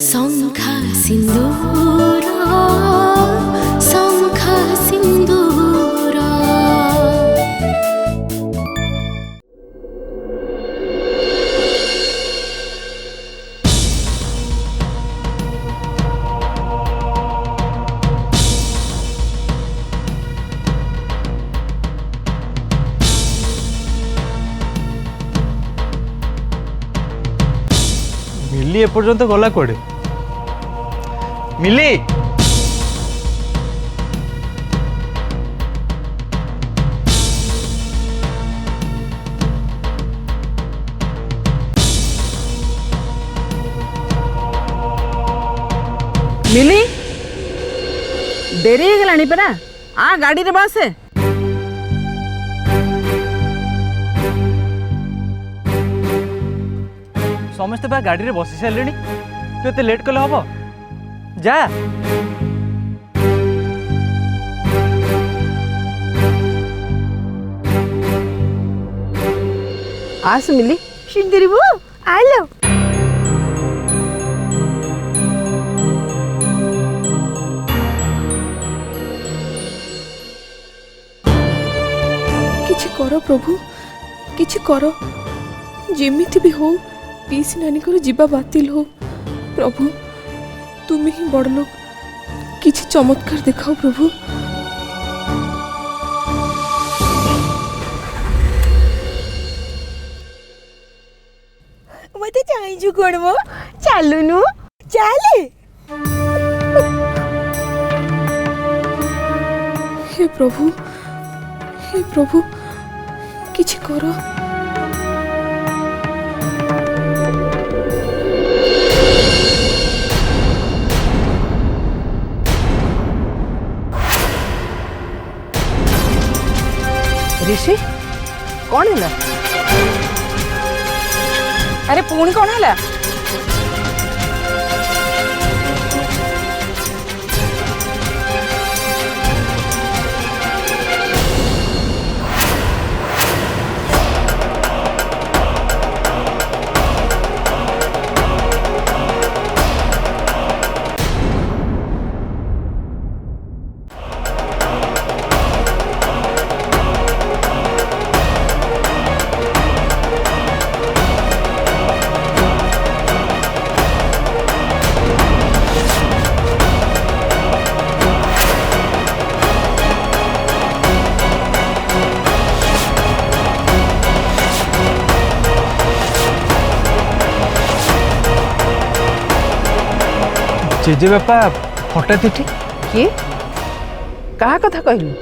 शंखा सिंदूर शंखा सिंदूर। मिली एपर्यंत गला कोड़े मिली मिली देरी गलानी परा आ गाड़ी रे बस समस्ते गाड़ी रे बसी सारे तू एत लेट कले हम जा आस मिली सुंदरी बो आलो किछि करो प्रभु किछि करो जेमिति भी हो पीसी नानी को जीवा बातिल हो प्रभु तुम्हें ही बड़ लोग किछि चमत्कार दिखाओ प्रभु। मते चाहिए कोड़मो चालुनु चाले हे प्रभु किछि करो ऋषि कौन है अरे पुणी कौन है जेजे बापा हठात एठी किए कहा कथा कहलु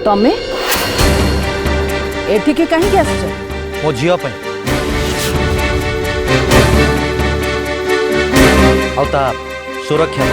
तमे एठिके कहीं आसछ मो झील सुरक्षा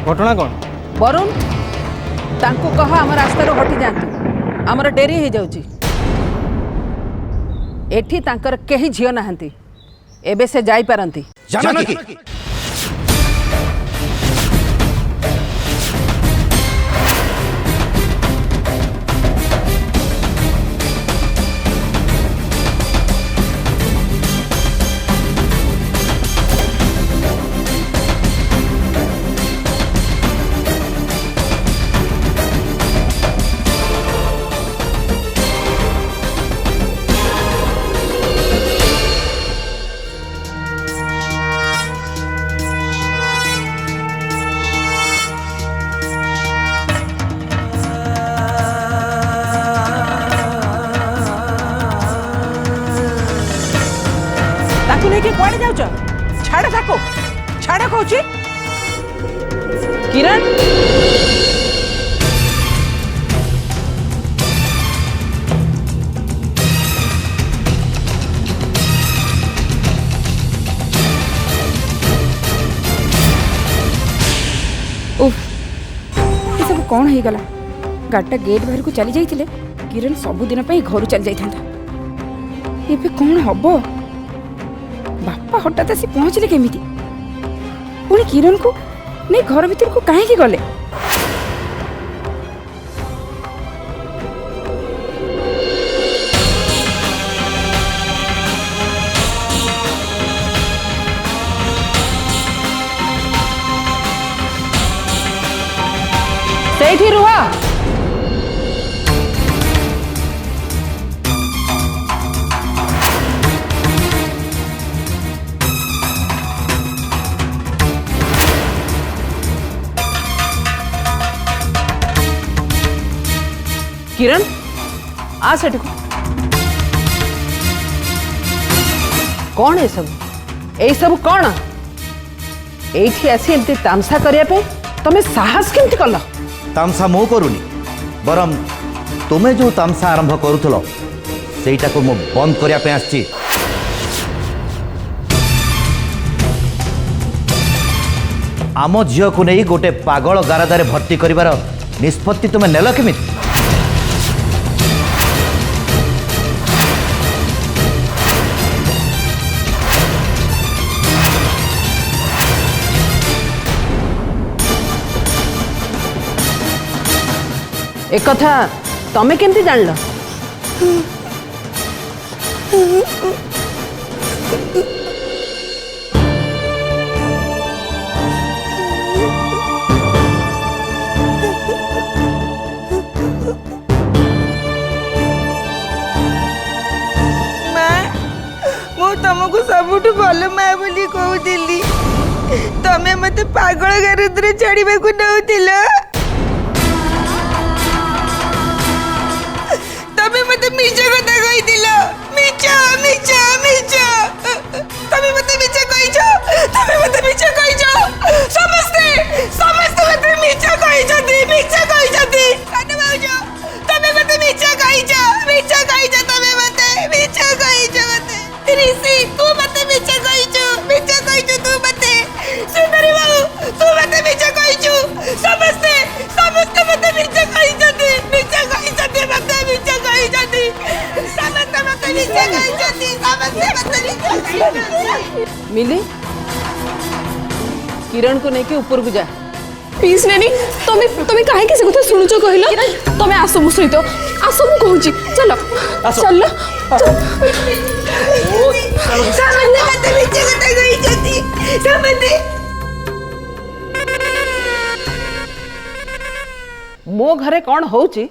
घटना कौन? वरुण तांको कह आम रास्तार हटि जातु आमर डेरी हो जाउची। एठी तांकर केही झियो नाहंती एबे से जाई पारंती। जानकी ताकू लेके कुआडे जाउछ? छाड़ ताको छाड़ कहूची। किरण उफ ये सब कौन हो गला? गाड़ीटा गेट बाहर को चली जाइए किरण सबुदिन घर चली जाता। ये कौन हम? बापा हठात आसी पहुँचले केमिति? पुणी किरण को नहीं घर भीतर को कहीं गले? सेठी रुह। किरण आ सेठ को कौन है सब? ए सब कौन एठी आसी एमती तामसा करिया पे तमे साहस केमती कल? तामसा मो करूनी बरम तुमे जो तामसा आरंभ करूथलो सेटा को मो बंद करिया पे आछि। आम झील को नहीं गोटे पागल गारदारे भर्ती करिवार निष्पत्ति तुमे नेल केमिति? एक कथा तमे केमती जानल? तुमको सबुठ भल माँ बोली कहूली तमें मत पागल गारद चढ़ा को नौल। तमें मत मिछ कथा कही मिछ मिछ मिछ तमें मत मिछ कही तमें मत मिछ कही समस्ते समस्ते मत मिछ कही मिछ कही कान भाउज तमें मत मिछ कही तमें मत मिछ कही मत ऋषि तू मत मिछ कही तू मत सुंदरी बाबू तू मत मिछ कही समस्ते समस्ते मत मिछ कही मत मिछ कही समस्ते मत मिछ कही समस्ते मत मिली किरण को लेके ऊपर को जा। प्लीज नानी तुम्हें काहे से कथा शुणुच कहल? तुम्हें आस मो सहित आस मु कहूँ चलो चलो मो घरे कौन होउची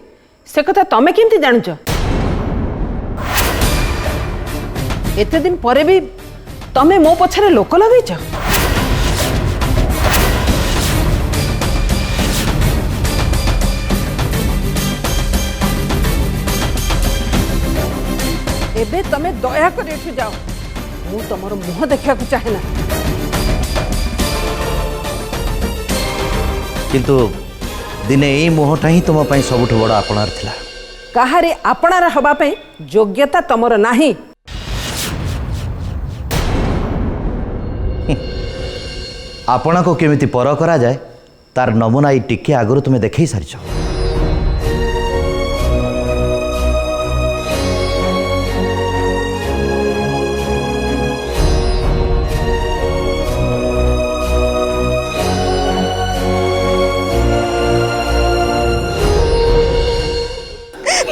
से कथा तमे केमती जानछ? एते दिन परे भी तमे मो पछरे लोक लगैछ। एबे तमे दया कर एठु जाओ मु तमर मुह देखा को चाहे ना। किंतु दिने यही मुहटा ही तुम सबुठ बड़ आपणार थिला। काहारे आपणार हबा पे योग्यता तमर नाही। आपना को केमिति पर करा जाए तार नमूना ये टिके आगु तुम्हें देखे सारी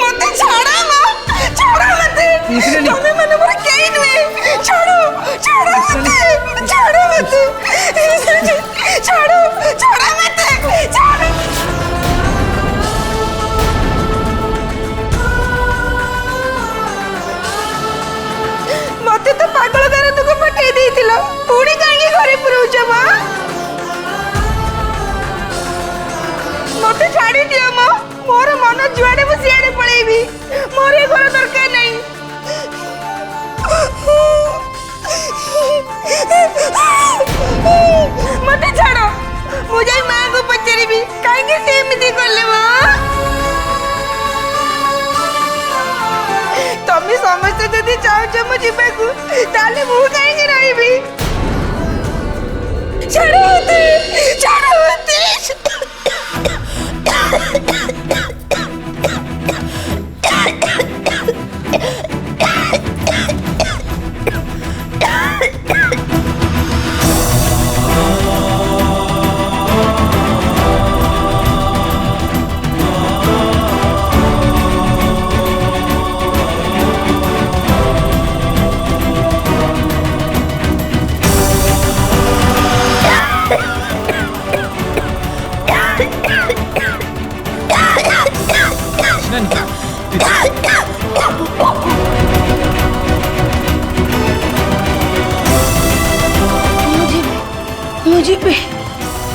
मते छाड़ा मां छाड़ा मते तमे मने मोर केई नुए छाड़ो छाड़ो मते छाड़ो मते छाड़ो छाड़ा मते छाड़ो मते तो पागल करे तुको पठे देइतिलो पुणी काहे घरे पुरौछ मां मते छाड़ी दियो मां मोर मन जुआड़े मु सियाड़े पळेबी मोर ए घर दरकार नहीं मते छाड़ो मु जाई मां को पचरीबी काहे के सेमिति करले मां तमे समस्त जदी चाहो छ मु जिबाकू ताले मु काहे के रहिबी छाड़ो होते मुझे पे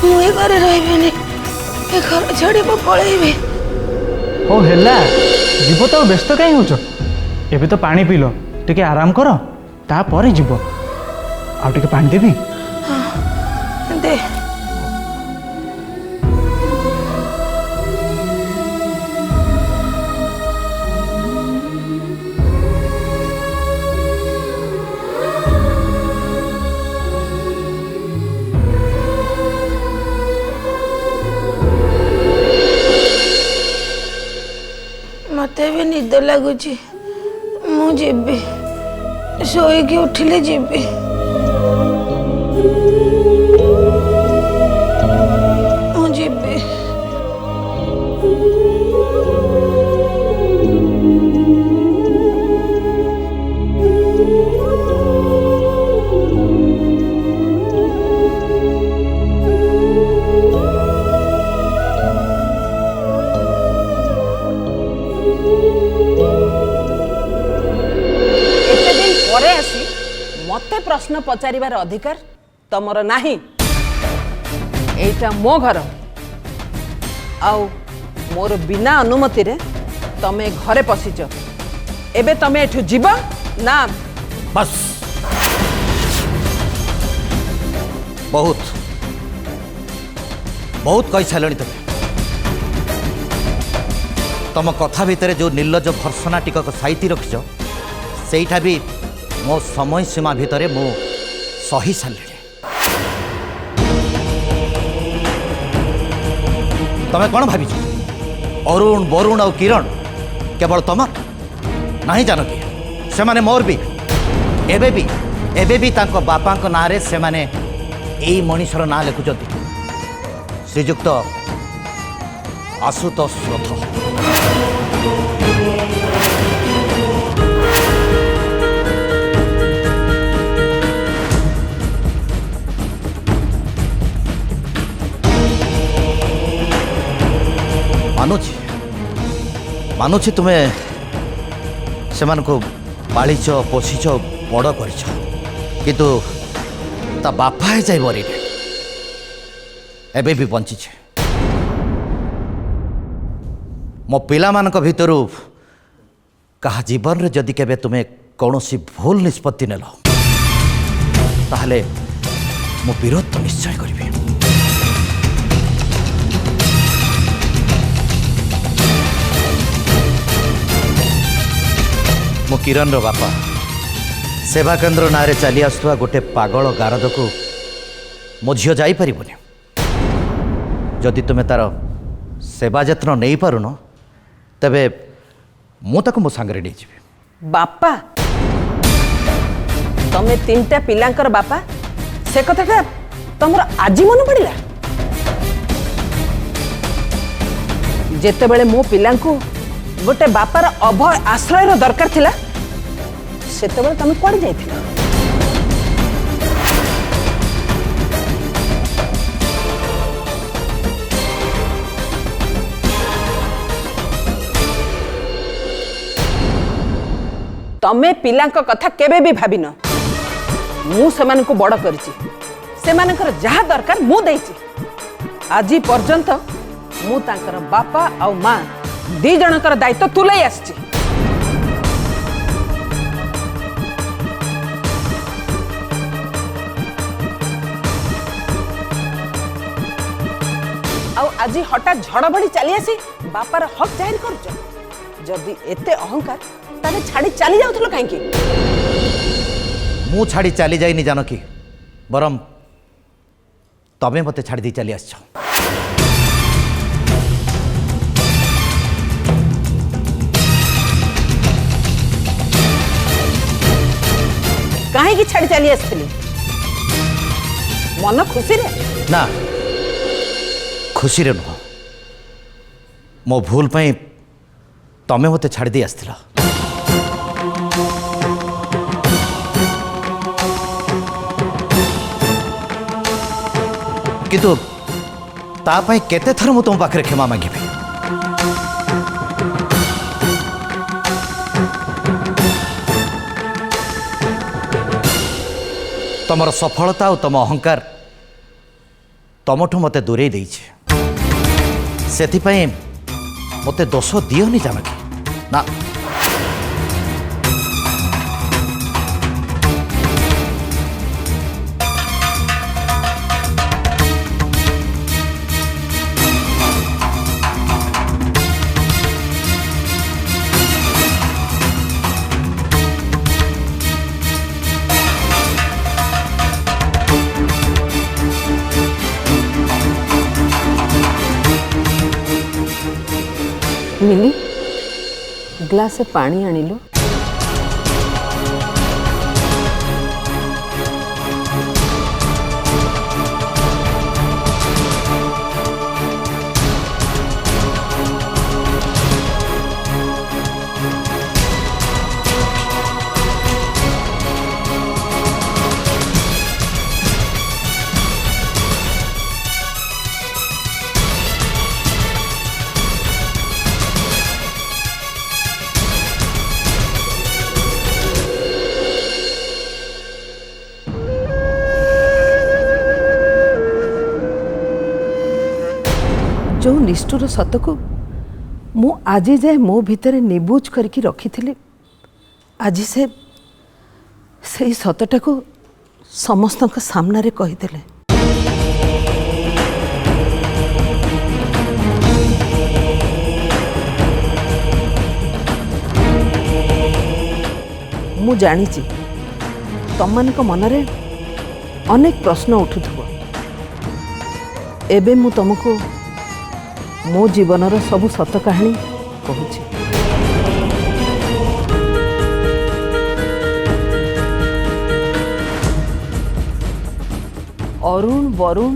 मुझे घरे रहिबेनी ए घर छाड़ी मु पळेबी हो हेला जीव तो व्यस्त कहीं होच एबे तो पानी पीलो टिके आराम करो तापर जीव आ टिके पानी देबी दे मते भी निद लगुची मु जीबी शोईकी उठिले जीबी मु जीबी मते प्रश्न पचारिबार अधिकार तमर नाही एटा मो घर आउ मोर बिना अनुमति रे तमे घरे पसिच एबे तमे एठु जीव ना बस बहुत बहुत कही सारे तुम कथा भितर जो निर्लज भर्सना टिकक साइती रखिच सेठा भी मो समय सीमा भितर मु सही सारे तमें कौन भावी अरुण वरुण और किरण केवल तुम नहीं जान कि से माने मोर भी एबे भी तांको बापा ना रे से माने एई मनीषर ना लिखुचंती श्रीजुक्त आशुतोष रथ मानुची तुम्हें से पालिच पोषिच बड़ कर किंतु ता बापा है जाए मरी एबे भी बंचीचे मो पिला मान भितर कहा जीवन रे जदि केबे तुम्हें कौन सी भूल निष्पत्ति नेल ताहले मो विरोध तो निश्चय करी मो किरण रो बापा सेवा केन्द्र ना चली आसुवा गोटे पागल गारद को मो झील जापरबनी जदि तुम्हें तार सेवा जत्न नहीं पारुन तेबे मु ताको मो सांगरे नहीं जीवी। बापा तमे तीनटा पिलांकर बापा से कथाटा तमर आज मन पड़िला जेतेबेले मो पिलांकु गोटे बापार अभय आश्रयर दरकार थिला सेतेबेले तमे कुआडे जाइथिला? तमे पिलांक कथा केबे भी भाबिन मु सेमानकु बड़ करछि सेमानकर जहा दरकार मु देछि आज पर्यंत मु तांकर बापा आ मां दी जनकर दायित्व तुलाई आछि। आज हठात झड़ भड़ी चली आसी बापार हक जाहिर कर जदि एते अहंकार ताले छाड़ी चली जाउथलो काहेकि? मु छाड़ी चली जाइनी जान कि बरम तमे मते छाड़ी दी चली आछ। काहे छाड़ी चली आसली मन खुशी रे? ना खुशी रे नुह मो भूल पाई तमे मते छाड़ी दी आसथिला। किंतु ता पाई केते थर मु तुम पाखरे क्षमा मांगिबी। तमर सफलता और तम अहंकार तमठू मते दूरे देइछे सेथिपाई मते दोष दियोनी जानकी ना। मिली ग्लास से पानी आनिलो। जो निष्ठुर सत को मु आज जाए मो भितर निबुझ करके रखी थी आज से सतटा को समस्त सामना रे कहीदेले। मु जानी तम मान मनरे अनेक प्रश्न उठुथबो एबे मु तुमको मो जीवनर सबु सत कहानी कहूची। अरुण वरुण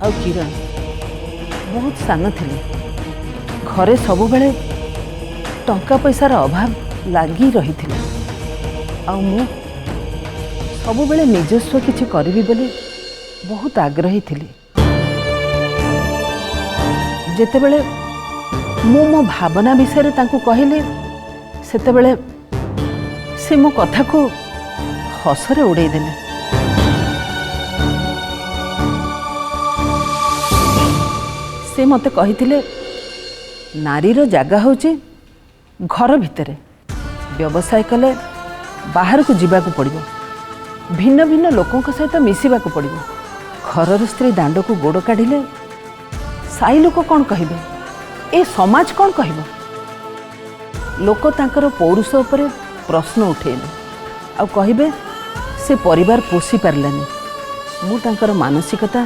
आ किरण बहुत सान थिले घरे सबु बेले टंका पैसार अभाव लागी रही थिला आ मु सबु बेले निजस्व किछि करबी बोली बहुत आग्रही थिली। जेतेबेले मु मो भावना विषय तांको कहले सेतेबेले से मो कथा को हसरे उड़ाई देले। से मते कहिथिले नारीर जागा होची घर भितरे व्यवसाय कले बाहर को जीवाकू पड़िबो भिन्न भिन्न लोकों सहित मिसिबाकू पड़िबो घरर स्त्री दांड को गोड़ काढ़िले साई लोक कौन कहिबे ए समाज कौन कहबो। लोक तांकर पौरुष उपरे प्रश्न उठेले आ कहिबे से परिवार पोषी पारलानी। मु तांकर मानसिकता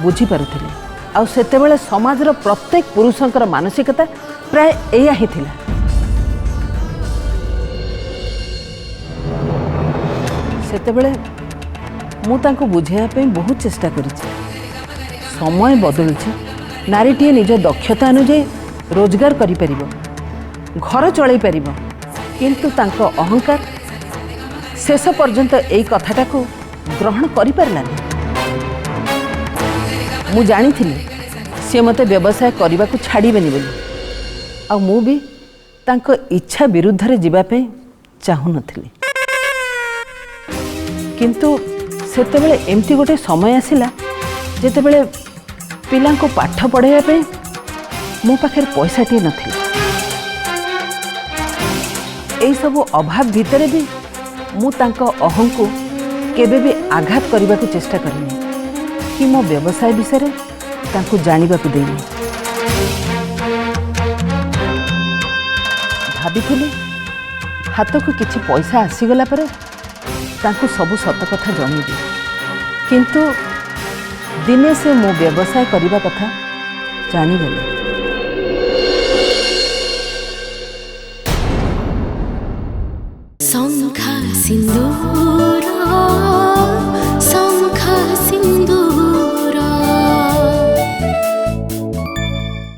बुझी पारुथिले ଆଉ ସେତେବେଳେ ସମାଜର ପ୍ରତ୍ୟେକ ପୁରୁଷଙ୍କର ମାନସିକତା ପ୍ରାୟ ଏଇଆ ହିଁ ଥିଲା। ସେତେବେଳେ ମୁଁ ତାଙ୍କୁ ବୁଝାଇବା ପାଇଁ ବହୁତ ଚେଷ୍ଟା କରିଛି। ସମୟ ବଦଳୁଛି, ନାରୀଟିଏ ନିଜ ଦକ୍ଷତା ଅନୁଯାୟୀ ରୋଜଗାର କରିପାରିବ, ଘର ଚଳାଇ ପାରିବ, କିନ୍ତୁ ତାଙ୍କ ଅହଙ୍କାର ଶେଷ ପର୍ଯ୍ୟନ୍ତ ଏଇ କଥାଟାକୁ ଗ୍ରହଣ କରିପାରିଲାନି। ମୁଁ ଜାଣିଥିଲି ସେ ମୋତେ ବ୍ୟବସାୟ କରିବାକୁ ଛାଡ଼ିବେନି ବୋଲି, ଆଉ ମୁଁ ବି ତାଙ୍କ ଇଚ୍ଛା ବିରୁଦ୍ଧରେ ଯିବା ପାଇଁ ଚାହୁଁନଥିଲି। କିନ୍ତୁ ସେତେବେଳେ ଏମିତି ଗୋଟେ ସମୟ ଆସିଲା ଯେତେବେଳେ ପିଲାଙ୍କୁ ପାଠ ପଢ଼ାଇବା ପାଇଁ ମୋ ପାଖରେ ପଇସାଟିଏ ନଥିଲା। ଏଇସବୁ ଅଭାବ ଭିତରେ ବି ମୁଁ ତାଙ୍କ ଅହଂକୁ କେବେ ବି ଆଘାତ କରିବାକୁ ଚେଷ୍ଟା କରିନି କି ମୋ ବ୍ୟବସାୟ ବିଷୟରେ ତାଙ୍କୁ ଜାଣିବାକୁ ଦେଇନି। ଭାବିଥିଲି ହାତକୁ କିଛି ପଇସା ଆସିଗଲା ପରେ ତାଙ୍କୁ ସବୁ ସତ କଥା ଜଣେଇବି, କିନ୍ତୁ ଦିନେ ସେ ମୋ ବ୍ୟବସାୟ କରିବା କଥା ଜାଣିଗଲେ। ଶଙ୍ଖା ସିନ୍ଦୁର